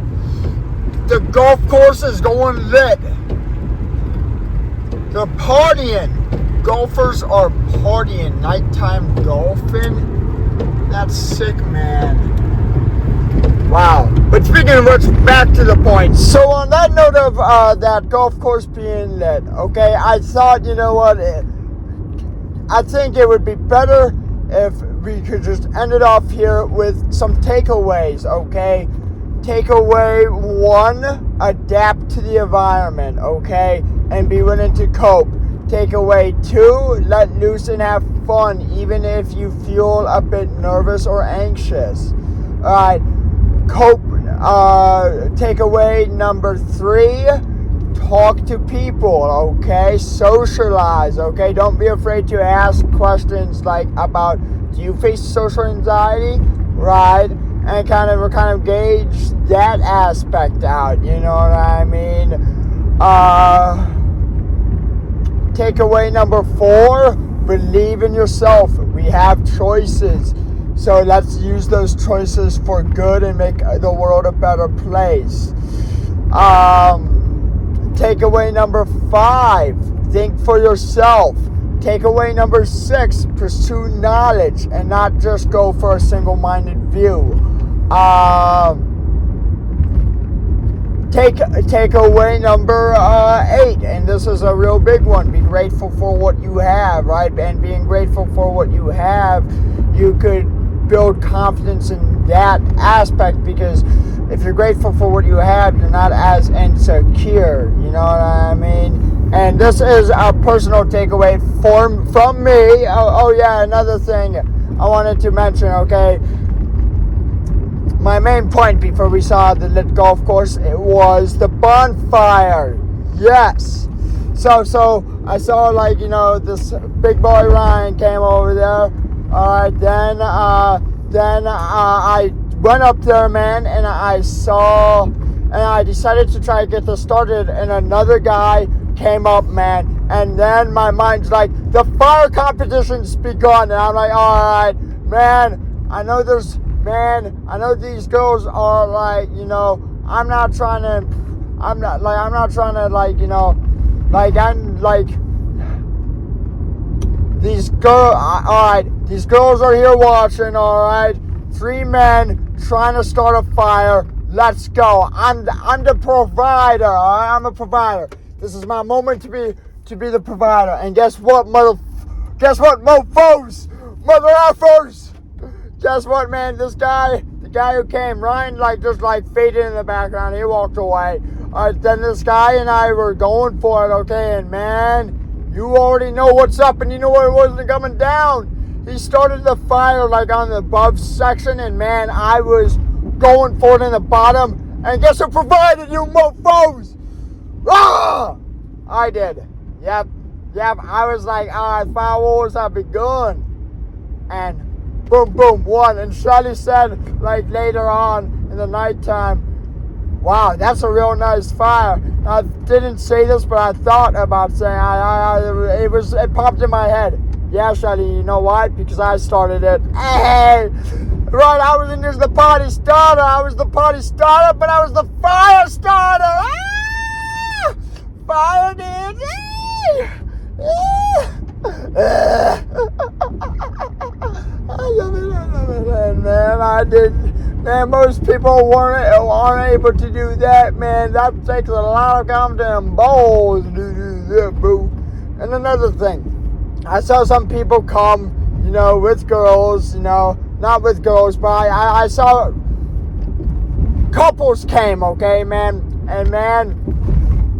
The golf course is going lit. They're partying. Golfers are partying. Nighttime golfing. That's sick, man. Wow. But speaking of which, back to the point. So on that note of that golf course being lit, okay, I thought, you know what, I think it would be better if we could just end it off here with some takeaways, okay? Takeaway 1, adapt to the environment, okay? And be willing to cope. Takeaway 2, let loose and have fun, even if you feel a bit nervous or anxious. Alright, cope. Takeaway number 3, talk to people, okay? Socialize, okay? Don't be afraid to ask questions like about, do you face social anxiety? Right? And kind of gauge that aspect out, you know what I mean? Takeaway number 4, believe in yourself. We have choices. So let's use those choices for good and make the world a better place. Takeaway number 5, think for yourself. Takeaway number 6, pursue knowledge and not just go for a single-minded view. Takeaway number 8, and this is a real big one. Be grateful for what you have, right? And being grateful for what you have, you could build confidence in that aspect, because if you're grateful for what you have, you're not as insecure. You know what I mean? And this is a personal takeaway from me. Oh yeah, another thing I wanted to mention, okay? My main point before we saw the lit golf course, it was the bonfire. Yes. So I saw, like, you know, this big boy Ryan came over there. Alright, then I went up there, man, and I decided to try to get this started, and another guy came up, man, and then my mind's like, the fire competition's begun, and I'm like, alright, man, I know these girls are like, you know, I'm not trying I'm not trying to these these girls are here watching, all right? 3 men trying to start a fire. Let's go. I'm the provider, all right? I'm a provider. This is my moment to be the provider. And guess what, mofos? Mother effers! Guess what, man? The guy who came, Ryan, just faded in the background. He walked away. Then this guy and I were going for it, okay? And man, you already know what's up, and you know what wasn't coming down. He started the fire on the above section, and man, I was going for it in the bottom. And guess who provided, you mofos? Ah! I did. Yep. I was like, all right, fire wars have begun. And boom, boom, one. And Shelly said, later on in the nighttime, wow, that's a real nice fire. I didn't say this, but I thought about saying, it popped in my head. Yeah, Shelly, you know why? Because I started it. Hey! Right, I wasn't just the party starter. I was the party starter, but I was the fire starter. Ah! Fire dance. I love it, man. I didn't. Man, most people aren't able to do that, man. That takes a lot of goddamn balls to do that, bro. And another thing, I saw some people come, with girls, not with girls, but I saw couples came, okay, man. And man,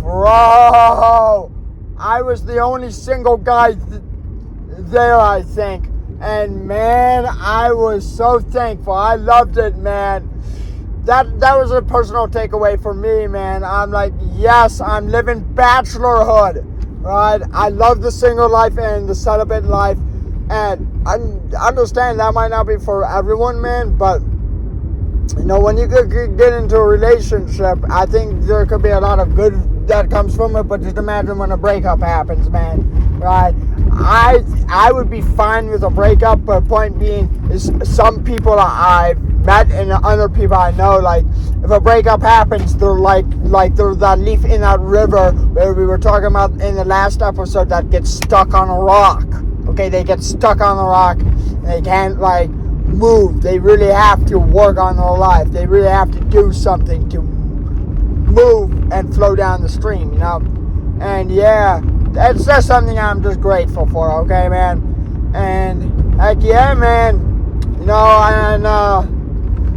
bro, I was the only single guy there, I think. And man, I was so thankful. I loved it, man. That was a personal takeaway for me, man. I'm like, yes, I'm living bachelorhood, right? I love the single life and the celibate life. And I understand that might not be for everyone, man, but when you get into a relationship, I think there could be a lot of good that comes from it, but just imagine when a breakup happens, man, right? I would be fine with a breakup, but point being is some people I've met and other people I know, if a breakup happens, they're like they're that leaf in that river where we were talking about in the last episode that gets stuck on a rock. Okay, they get stuck on the rock and they can't move. They really have to work on their life. They really have to do something to move and flow down the stream, And yeah, that's just something I'm just grateful for, okay, man? And heck yeah, man.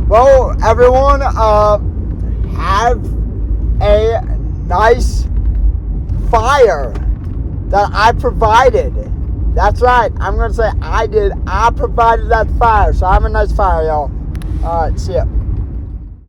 Well, everyone, have a nice fire that I provided. That's right. I'm going to say I did. I provided that fire. So have a nice fire, y'all. All right. See ya.